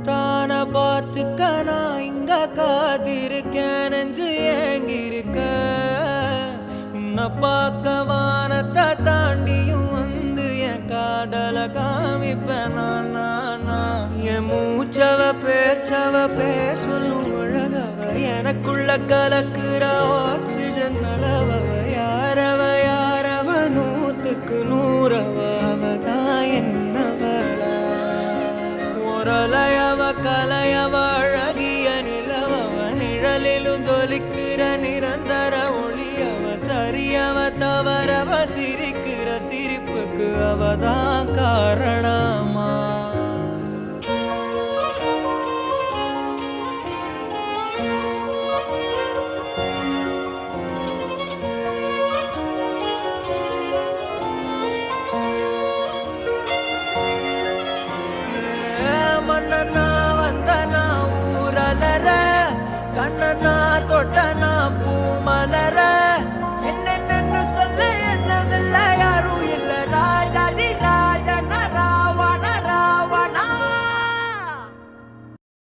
தான பார்த்துக்க நான் இங்க காதிருக்கேன் நெஞ்சு ஏங்கிருக்க உன்னை பார்க்க வானத்தை தாண்டியும் வந்து என் காதல காமிப்பேன் என் மூச்சவ பேச்சவ பேசலும் அழகவ எனக்குள்ள கலக்குற ஆக்சிஜன் அளவவ யாரவ நூத்துக்கு நூறவ அவதான் என்னவளா ஒரலையவ கலையவ அழகிய நிலவவ நிழலிலும் ஜொலிக்கிற நிரந்தர ஒளியவ சரியவ தவறவ சிரிக்கிற சிரிப்புக்கு அவதான் காரணமா மன்னனா வந்தனா ஊரலற கண்ணனா தொட்டனா